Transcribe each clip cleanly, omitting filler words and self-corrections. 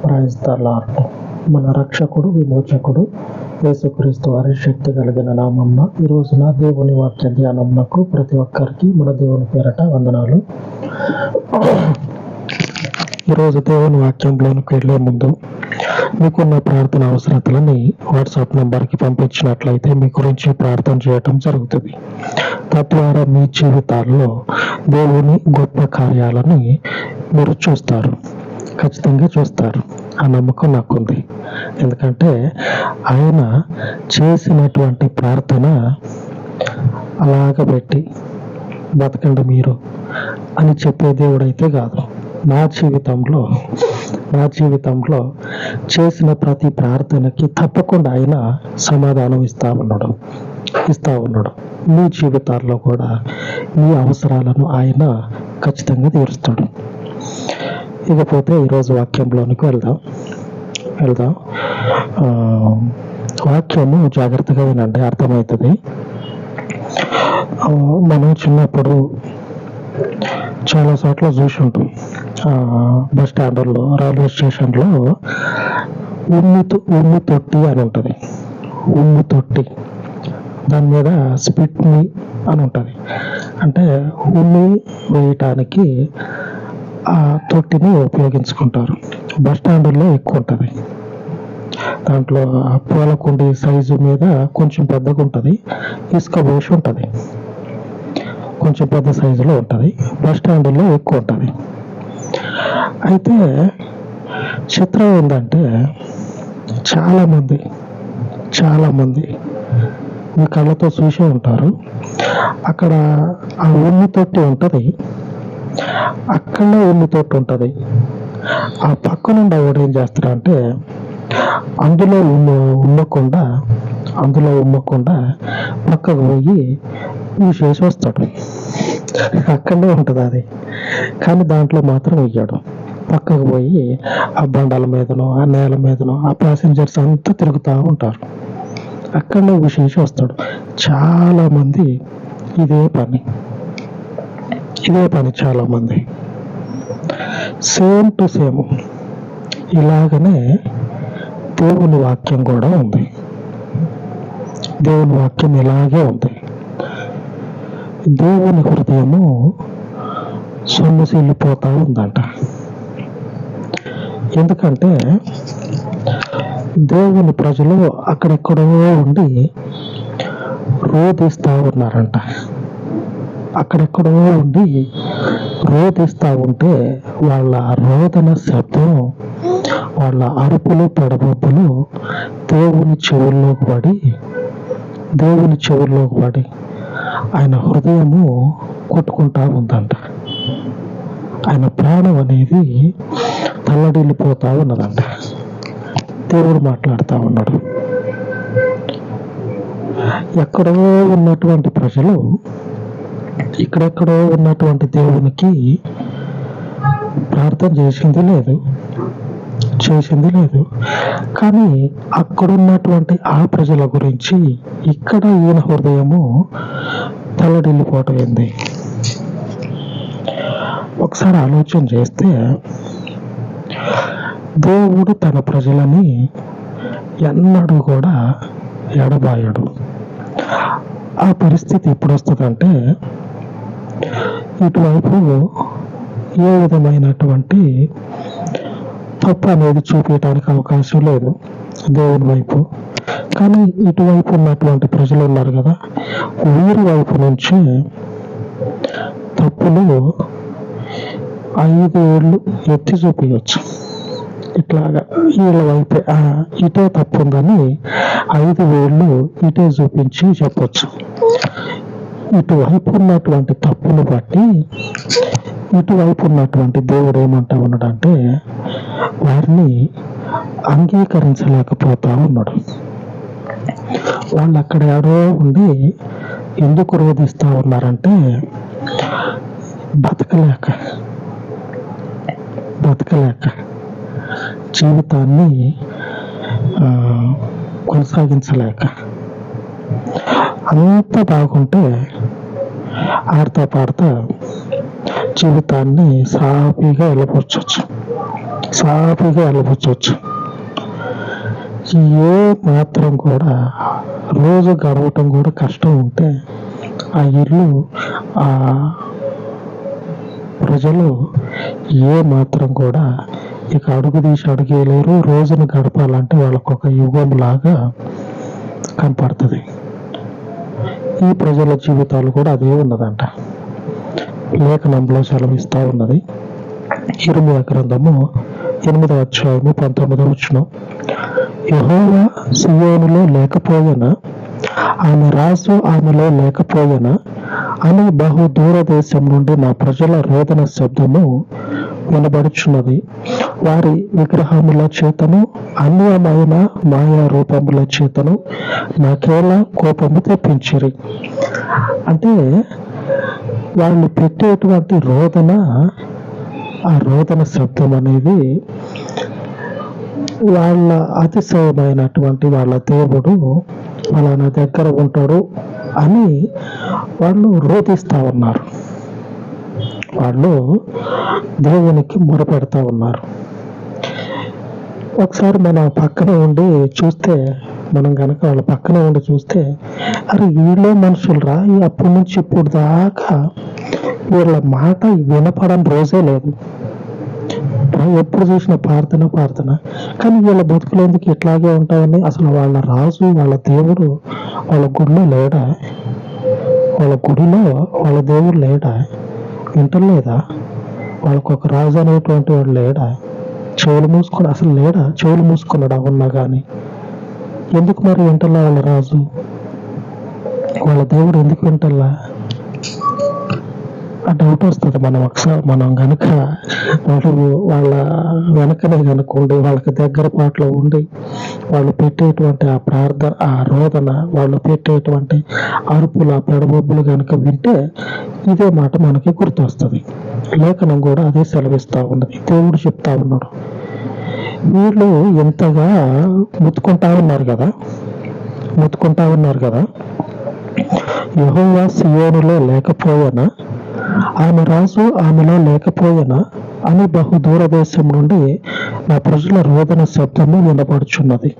Praise the lord. మన రక్షకుడు విమోచకుడు యేసుక్రీస్తు వారి శక్తి కలిగిన నామమున ఈ రోజున దేవుని వాక్య ధ్యానమునకు ప్రతి ఒక్కరికి మన దేవుని పేరట వందనాలు. ఈరోజు దేవుని వాక్యంలోనికి వెళ్లే ముందు మీకున్న ప్రార్థన అవసరతలని వాట్సాప్ నంబర్కి పంపించినట్లయితే మీ గురించి ప్రార్థన చేయటం జరుగుతుంది. తద్వారా మీ జీవితాల్లో దేవుని గొప్ప కార్యాలని మీరు చూస్తారు, ఖచ్చితంగా చూస్తారు. ఆ నమ్మకం నాకుంది. ఎందుకంటే ఆయన చేసినటువంటి ప్రార్థన అలాగ పెట్టి బతకండి మీరు అని చెప్పే దేవుడైతే కాదు. నా జీవితంలో చేసిన ప్రతి ప్రార్థనకి తప్పకుండా ఆయన సమాధానం ఇస్తా ఉన్నాడు. మీ జీవితాల్లో కూడా మీ అవసరాలను ఆయన ఖచ్చితంగా తీరుస్తాడు. ఇకపోతే ఈరోజు వాక్యంలోనికి వెళ్దాం. వాక్యము జాగ్రత్తగా వినండి, అర్థమవుతుంది. మనం చిన్నప్పుడు చాలా చోట్ల చూసి ఉంటాం. బస్ స్టాండ్లో, రైల్వే స్టేషన్లో ఉమ్ము తొట్టి అని ఉంటుంది. ఉమ్ము తొట్టి, దాని మీద స్పిట్ మీ అని ఉంటుంది. అంటే ఉమ్మి వేయటానికి ఆ తొట్టిని ఉపయోగించుకుంటారు. బస్ స్టాండ్లో ఎక్కువ ఉంటుంది. దాంట్లో పూలకుండి సైజు మీద కొంచెం పెద్దగా ఉంటుంది, ఇసుక పోసి ఉంటుంది, కొంచెం పెద్ద సైజులో ఉంటుంది. బస్ స్టాండ్లో ఎక్కువ ఉంటుంది. అయితే చిత్రం ఏంటంటే చాలామంది మీ కళ్ళతో చూసే ఉంటారు. అక్కడ ఆ ఉమ్మి తొట్టి ఉంటుంది, అక్కడ ఉమ్మి తొట్టి ఉంటుంది. ఆ పక్క నుండి వాడు ఏం చేస్తాడంటే అందులో ఉమ్మకుండా పక్కకు పోయి చేసి వస్తాడు. అక్కడనే ఉంటుంది అది, కానీ దాంట్లో మాత్రం వెయ్యాడు. పక్కకు పోయి ఆ బండాల మీదనో, ఆ నేల మీదనో ఆ ప్యాసింజర్స్ అంతా తిరుగుతూ ఉంటారు. అక్కడనే చేసి వస్తాడు. చాలా మంది ఇదే పని చాలా మంది. సేమ్ టు సేమ్ ఇలాగనే దేవుని వాక్యం కూడా ఉంది. దేవుని వాక్యం ఇలాగే ఉంది. దేవుని హృదయము సొమ్మసిల్లిపోతా ఉందంట. ఎందుకంటే దేవుని ప్రజలు అక్కడెక్కడో ఉండి రోధిస్తూ ఉన్నారంట. అక్కడెక్కడో ఉండి రోధిస్తూ ఉంటే వాళ్ళ రోదన శబ్దం, వాళ్ళ అరుపులు పెడబొబ్బులు దేవుని చెవుల్లోకి పడి ఆయన హృదయము కొట్టుకుంటా ఉందంట. ఆయన ప్రాణం అనేది తల్లడిల్లిపోతా ఉన్నదంట. దేవుడు మాట్లాడుతూ ఉన్నాడు. ఎక్కడో ఉన్నటువంటి ప్రజలు ఇక్కడెక్కడో ఉన్నటువంటి దేవునికి ప్రార్థన చేసింది లేదు. కానీ అక్కడున్నటువంటి ఆ ప్రజల గురించి ఇక్కడ ఈయన హృదయము తల్లడిల్లిపోవటం ఏంది? ఒకసారి ఆలోచన చేస్తే దేవుడు తన ప్రజలని ఎన్నడూ కూడా ఎడబాయడు. ఆ పరిస్థితి ఎప్పుడు వస్తుందంటే ఇటువైపు ఏ విధమైనటువంటి తప్పు అనేది చూపించడానికి అవకాశం లేదు దేవుని వైపు. కానీ ఇటువైపు ఉన్నటువంటి ప్రజలు ఉన్నారు కదా, వీరి వైపు నుంచి తప్పులు 5 ఏళ్ళు ఎత్తి చూపించవచ్చు. ఇట్లాగా వీళ్ళ వైపే ఇటే తప్పు ఉందని 5 వేళ్ళు ఇటే చూపించి చెప్పొచ్చు. ఇటువైపు ఉన్నటువంటి తప్పును బట్టి ఇటువైపు ఉన్నటువంటి దేవుడు ఏమంటా ఉన్నాడంటే వారిని అంగీకరించలేకపోతా ఉన్నాడు. వాళ్ళు అక్కడ ఎవరో ఉండి ఎందుకు రోధిస్తూ ఉన్నారంటే బతకలేక జీవితాన్ని కొనసాగించలేక. అంత బాగుంటే ఆడతా పాడతా జీవితాన్ని సాఫీగా వెళ్ళిపోవచ్చు. సాఫీగా వెళ్ళబుచ్చవచ్చు. ఏ మాత్రం కూడా రోజు గడవటం కూడా కష్టం ఉంటే ఆ ఇల్లు, ఆ ప్రజలు ఏ మాత్రం కూడా ఇక అడుగు తీసి అడుగేయలేరు. రోజును గడపాలంటే వాళ్ళకు ఒక యుగం లాగా కనపడుతుంది. ఈ ప్రజల జీవితాలు కూడా అదే ఉన్నదంట. లేఖనంలో సెలవిస్తూ ఉన్నది. ఇర్మీయా గ్రంథము 8వ అధ్యాయము 19వ వచనం. యెహోవా సియోనులో లేకపోయినా, ఆమె రాజు ఆమెలో లేకపోయినా అని బహు దూర దేశం నుండి నా ప్రజల రోదన శబ్దము వినబడుచున్నది. వారి విగ్రహముల చేతను అన్యమైన మాయా రూపముల చేతను నాకేలా కోపము తెప్పించిరి. అంటే వాళ్ళు పెట్టేటువంటి రోదన, ఆ రోదన శబ్దం అనేది వాళ్ళ అతిశయమైనటువంటి వాళ్ళ దేవుడు వాళ్ళ దగ్గర ఉంటాడు అని వాళ్ళు రోధిస్తూ ఉన్నారు. వాళ్ళు దేవునికి మొరపెడతా ఉన్నారు. ఒకసారి మన పక్కన ఉండి చూస్తే, మనం కనుక వాళ్ళ పక్కన ఉండి చూస్తే, అరే వీళ్ళే మనుషులు రా, అప్పటి నుంచి ఇప్పుడు దాకా వీళ్ళ మాట వినపడని రోజే లేదు. ఎప్పుడు చూసిన ప్రార్థన. కానీ వీళ్ళ బతుకులు ఎందుకు ఇట్లాగే ఉంటాయని, అసలు వాళ్ళ రాజు, వాళ్ళ దేవుడు వాళ్ళ గుడిలో లేడా? వాళ్ళ గుడిలో వాళ్ళ దేవుడు లేడా? వింటలేదా? వాళ్ళకు ఒక రాజు అనేటువంటి వాడు లేడా? చెవులు మూసుకొని అసలు లేడా? చెవులు మూసుకున్నాడు అవునా? కానీ ఎందుకు మరి వింటల్లా వాళ్ళ రాజు? వాళ్ళ దేవుడు ఎందుకు వింటల్లా? ఆ డౌట్ వస్తుంది. మనం కనుక వాళ్ళ వెనకనే కనుక్కుండి, వాళ్ళకి దగ్గర పాటలో ఉండి, వాళ్ళు పెట్టేటువంటి ఆ ప్రార్థన, ఆ రోదన, వాళ్ళు పెట్టేటువంటి అరుపులు, ఆ పెడబొబ్బులు కనుక వింటే ఇదే మాట మనకి గుర్తొస్తుంది. లేఖనం కూడా అదే సెలవిస్తూ ఉన్నది. దేవుడు చెప్తా ఉన్నాడు, వీళ్ళు ఎంతగా ముత్తుకుంటా ఉన్నారు కదా, యెహోవా సియోనులో లేకపోయినా, ఆమె రాజు ఆమెలో లేకపోయినా అని బహు దూరదేశం నుండి నా ప్రజల రోదన శబ్దము వినపడుచున్నది.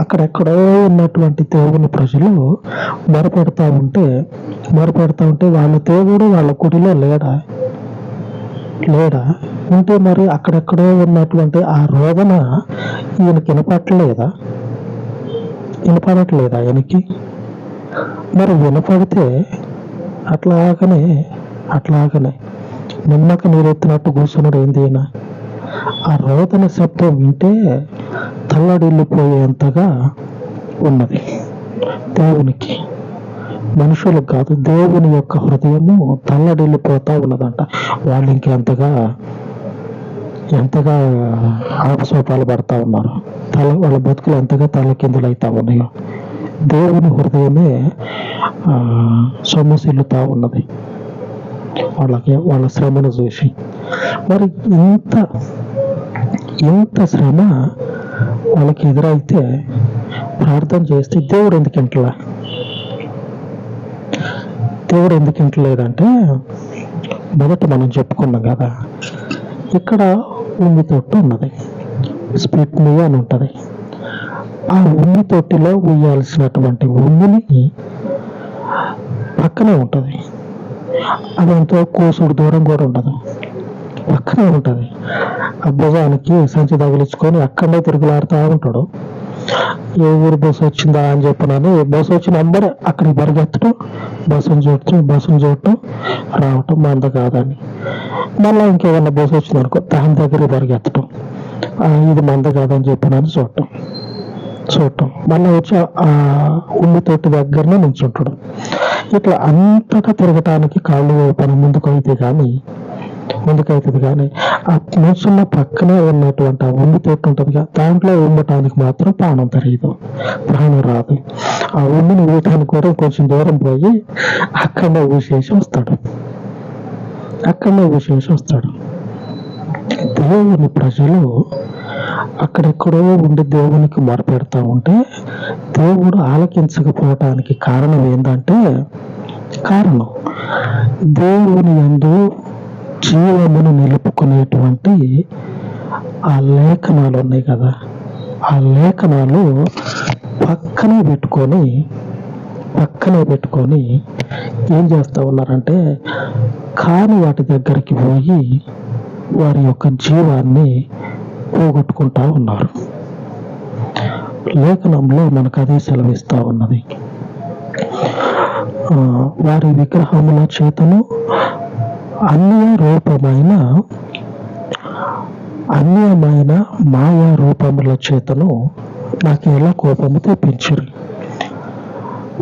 అక్కడెక్కడో ఉన్నటువంటి దేవుని ప్రజలు మొరపెడతా ఉంటే వాళ్ళ దేవుడు వాళ్ళ గుడిలో లేడా? ఉంటే మరి అక్కడెక్కడో ఉన్నటువంటి ఆ రోదన ఈయనకి వినపడట్లేదా ఆయనకి? మరి వినపడితే అట్లాగనే నిమ్మక నీరెత్తినట్టు కూర్చున్నాడు ఏంది ఈయన? ఆ రోదన శబ్దం వింటే తల్లడిల్లిపోయేంతగా ఉన్నది దేవునికి. మనుషులకు కాదు, దేవుని యొక్క హృదయము తల్లడిల్లిపోతా ఉన్నదంట. వాళ్ళు ఎంతగా ఆపసోపాలు పడతా ఉన్నారు, వాళ్ళ బతుకులు ఎంతగా తలకిందులు అవుతా ఉన్నాయో. దేవుని హృదయమే సొమ్మసిల్లుతా ఉన్నది వాళ్ళ శ్రమను చూసి. మరి ఇంత శ్రమ వాళ్ళకి ఎదురైతే ప్రార్థన చేస్తే దేవుడు ఎందుకు వింటలేదంటే, మొదట మనం చెప్పుకున్నాం కదా, ఇక్కడ ఉమ్మి తొట్టు ఉన్నది, స్ప్లిట్ మీ అని ఉంటుంది. ఆ ఉమ్మి తొట్టిలో ఉయ్యాల్సినటువంటి ఉమ్మిని పక్కనే ఉంటుంది. అదంతా కోసుడు దూరం కూడా ఉండదు, పక్కనే ఉంటుంది. ఆ భుజానికి సంచి తగిలించుకొని అక్కడనే తిరుగులాడుతూ ఉంటాడు. ఏ ఊరు బస్సు వచ్చిందా అని చెప్పినాను. బస్సు వచ్చిన అందరూ అక్కడికి పరిగెత్తడం, బస్సును చూడటం, రావటం మంద కాదని. మళ్ళీ ఇంకేమన్నా బస్సు వచ్చిందనుకో దాని దగ్గర పరిగెత్తడం, ఇది మంద కాదని చెప్పినాను చూడటం. మళ్ళీ వచ్చి ఆ ఉల్లి తోటి దగ్గరనే నిల్చుంటాడు. ఇట్లా అంతటా తిరగటానికి కాళ్ళు పని ముందుకైతే కానీ ఆ నిల్చున్న పక్కనే ఉన్నటువంటి ఆ ఉమ్మి తోటి ఉంటుంది కదా, దాంట్లో ఉండటానికి మాత్రం ప్రాణం రాదు. ఆ ఉమ్మిని ఊయటానికి కూడా కొంచెం దూరం పోయి అక్కడనే ఊసేసి వస్తాడు. దేవుని ప్రజలు అక్కడెక్కడో ఉండి దేవునికి మొరపెడతా ఉంటే దేవుడు ఆలకించకపోవటానికి కారణం ఏంటంటే, దేవుని యందు జీవమును నిలుపుకునేటువంటి ఆ లేఖనాలు ఉన్నాయి కదా, ఆ లేఖనాలు పక్కనే పెట్టుకొని ఏం చేస్తా ఉన్నారంటే కాని వాటి దగ్గరికి పోయి వారి యొక్క జీవాన్ని పోగొట్టుకుంటా ఉన్నారు. లేఖనంలో మనకు అదే సెలవిస్తా ఉన్నది. వారి విగ్రహముల చేతను అన్యమైన మాయా రూపముల చేతను నాకు ఎలా కోపము తెప్పించిరి.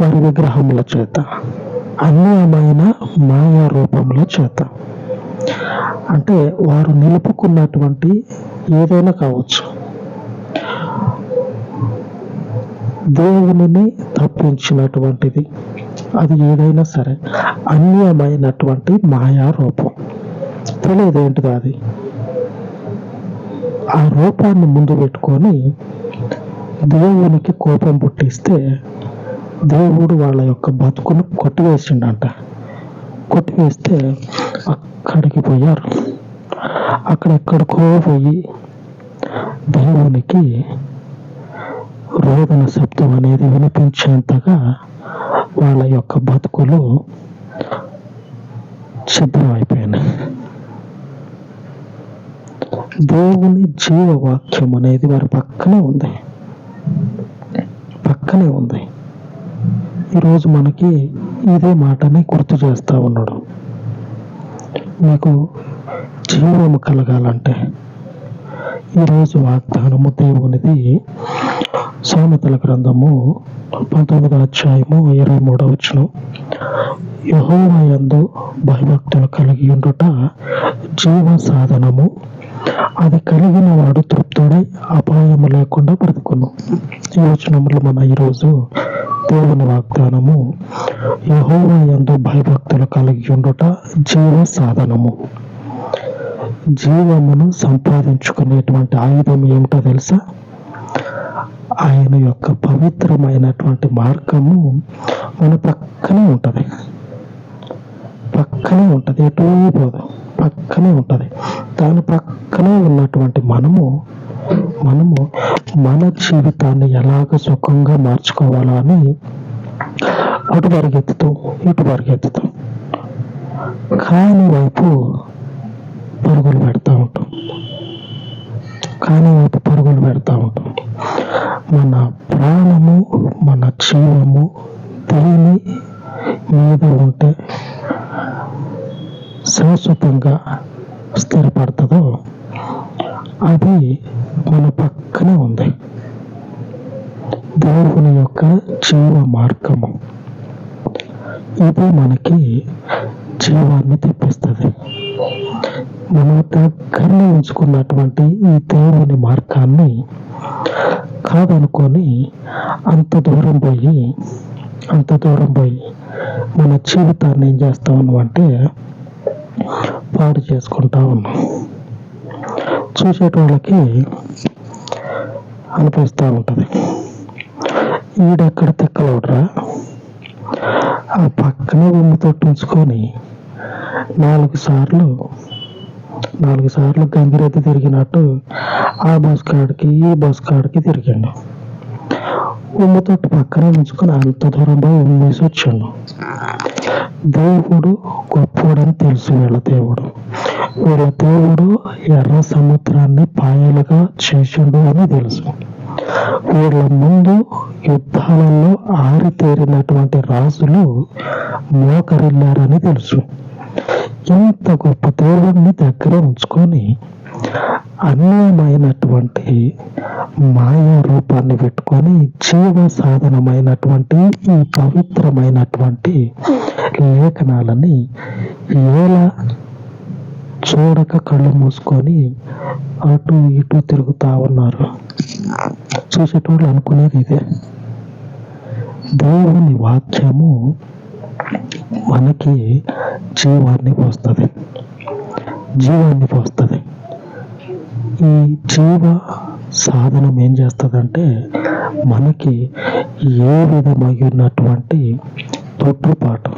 వారి విగ్రహముల చేత, అన్యమైన మాయా రూపముల చేత అంటే వారు నిలుపుకున్నటువంటి ఏదైనా కావచ్చు, దేవునిని తప్పించినటువంటిది, అది ఏదైనా సరే అన్యమైనటువంటి మాయా రూపం. తెలియదు ఏంటిది అది. ఆ రూపాన్ని ముందు పెట్టుకొని దేవునికి కోపం పుట్టిస్తే దేవుడు వాళ్ళ యొక్క బతుకును కొట్టివేసిండంట. కొట్టివేస్తే అక్కడికి పోయారు. అక్కడెక్కడికో పోయి దేవునికి రోదన శబ్దం అనేది వినిపించేంతగా వాళ్ళ యొక్క బతుకులు ఛిద్రమైపోయినాయి. దేవుని జీవవాక్యం అనేది వారి పక్కనే ఉంది. ఈరోజు మనకి ఇదే మాటని గుర్తు చేస్తా ఉన్నాడు. మీకు జీవము కలగాలంటే ఈరోజు వాగ్దానము దేవునిది. సామెతల గ్రంథము 19వ అధ్యాయము 23వ వచనం, యెహోవా యందు భయభక్తులు కలిగి ఉండుట జీవ సాధనము, అది కలిగిన వాడు తృప్తుడై అపాయము లేకుండా బ్రతుకును. ఈ వచనములు మన ఈరోజు దేవుని వాగ్దానము. యెహోవా యందు భయభక్తులు కలిగి ఉండుట జీవ సాధనము. జీవమును సంపాదించుకునేటువంటి ఆయుధం ఏమిటో తెలుసా? ఆయన యొక్క పవిత్రమైనటువంటి మార్గము మన పక్కనే ఉంటుంది. ఎటూ పోదు, పక్కనే ఉంటుంది. దాని పక్కనే ఉన్నటువంటి మనము మన జీవితాన్ని ఎలాగ సుఖంగా మార్చుకోవాలా అని అటు పరిగెత్తుతాం, ఇటు పరిగెత్తుతాం. కాని వైపు పరుగులు పెడతా ఉంటాం. మన ప్రాణము, మన జీవము దేని మీద ఉంటే శాశ్వతంగా స్థిరపడుతుందో అది మన పక్కనే ఉంది. దేవుని యొక్క జీవ మార్గము ఇది మనకి జీవాన్ని తెప్పిస్తుంది. మన దగ్గరలో ఉంచుకున్నటువంటి ఈ దేవుని మార్గాన్ని కాదనుకొని అంత దూరం పోయి మన జీవితాన్ని ఏం చేస్తా ఉన్నాం అంటే పాడు చేసుకుంటా ఉన్నాం. చూసేటోళ్ళకి అనిపిస్తూ ఉంటుంది, ఈడెక్కడ తిక్కలోడ్రా, ఆ పక్కనే ఉమ్ము తొట్టించుకొని 4 సార్లు గంగిరెద్దు తిరిగినట్టు ఆ బస్ కాడికి ఈ బస్ కాడికి తిరిగాడు. ఉమ్ము తొట్టు పక్కనే ఉంచుకొని అంత దూరం పోయి ఉమ్మేసి వచ్చాడు. దేవుడు గొప్పోడని తెలుసు. వీళ్ళ దేవుడు ఎర్ర సముద్రాన్ని పాయలుగా చేసిండు అని తెలుసు. వీళ్ళ ముందు యుద్ధాలలో ఆరితేరినటువంటి రాజులు మోకరిల్లారని తెలుసు. ఇంత గొప్ప దేవుడిని దగ్గర ఉంచుకొని అన్యమైనటువంటి మాయా రూపాన్ని పెట్టుకొని జీవ సాధనమైనటువంటి ఈ పవిత్రమైనటువంటి లేఖనాలని ఎలా చూడక కళ్ళు మూసుకొని అటు ఇటు తిరుగుతా ఉన్నారు. చూసేటోళ్ళు అనుకునేది ఇదే. దేవుని వాక్యము మనకి జీవాన్ని పోస్తుంది. ఈ జీవ సాధనం ఏం చేస్తుందంటే మనకి ఏ విధమైనటువంటి తొట్టుపాటు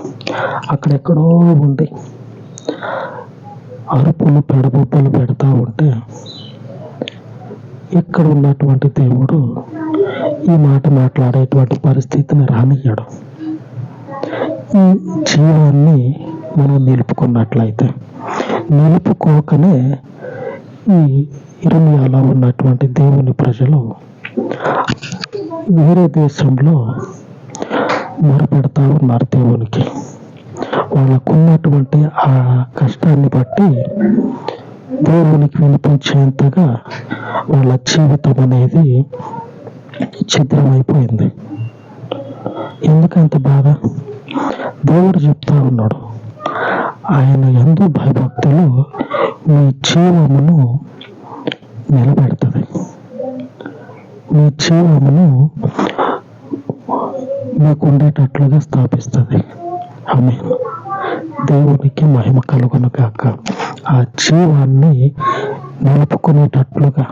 అక్కడెక్కడో ఉండి అరుపులు పెడబొబ్బలు పెడతా ఉంటే ఇక్కడ ఉన్నటువంటి దేవుడు ఈ మాట మాట్లాడేటువంటి పరిస్థితిని రానియ్యడు. ఈ జీవాన్ని మనం నిలుపుకున్నట్లయితే, నిలుపుకోకనే ఈ ఇర్మియాలో ఉన్నటువంటి దేవుని ప్రజలు వేరే దేశంలో మొరపెడతా ఉన్నారు దేవునికి. వాళ్ళకున్నటువంటి ఆ కష్టాన్ని బట్టి దేవునికి వినిపించేంతగా వాళ్ళ జీవితం అనేది ఛిద్రమైపోయింది. ఎందుకంత బాధ? దేవుడు చెప్తా ఉన్నాడు, ఆయన యందు భయభక్తులు మీ జీవమును నిలబెడుతుంది, మీ జీవమును మీకు ఉండేటట్లుగా స్థాపిస్తుంది. ఆమేన్. దేవునికి మహిమ కలుగును గాక. ఆ జీవాన్ని నిలుపుకునేటట్లుగా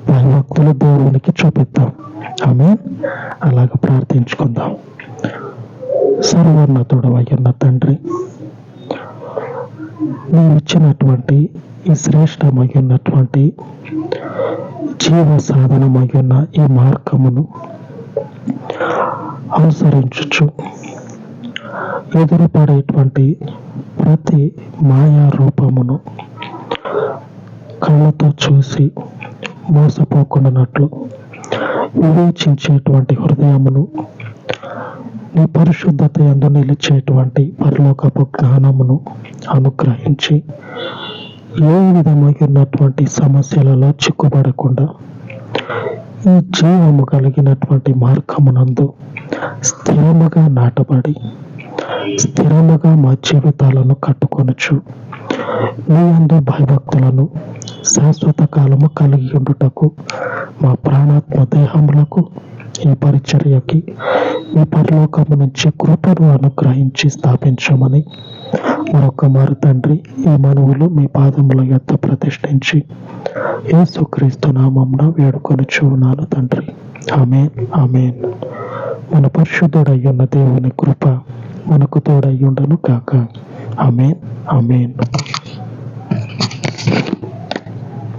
భయభక్తులు దేవునికి చూపిద్దాం. ఆమేన్. అలాగ ప్రార్థించుకుందాం. సర్వోన్నతుడవైయున్న తండ్రి, నీవు ఇచ్చినటువంటి ఈ శ్రేష్టమైనటువంటి జీవ సాధనమైన ఈ మార్గమును అనుసరించుచు ఎదురుపడేటువంటి ప్రతి మాయా రూపమును కళ్ళతో చూసి మోసపోకుండానట్లు వివేచించేటువంటి హృదయమును, నీ పరిశుద్ధత యందు నిలిచేటువంటి పరలోకపు జ్ఞానమును అనుగ్రహించి ఏ విధమైనటువంటి సమస్యలలో చిక్కుపడకుండా ఈ జీవము కలిగినటువంటి మార్గమునందు స్థిరముగా నాటబడి స్థిరముగా మా జీవితాలను కట్టుకొనొచ్చు నీ యందు భయభక్తులను శాశ్వత కాలము కలిగి ఉండుటకు మా ప్రాణాత్మ దేహములకు ఈ పరిచర్యకి ఈ పరలోకము నుంచి కృపను అనుగ్రహించి స్థాపించమని మరొక మారు తండ్రి ఈ మనవులు మీ పాదముల యొద్ద ప్రతిష్ఠించి యేసుక్రీస్తు నామమున వేడుకొనుచున్నాను తండ్రి. ఆమేన్. ఆమేన్. మన పరిశుద్ధుడయ్యున్న దేవుని కృప మనకు తోడయ్యుండును గాక. ఆమేన్. ఆమేన్.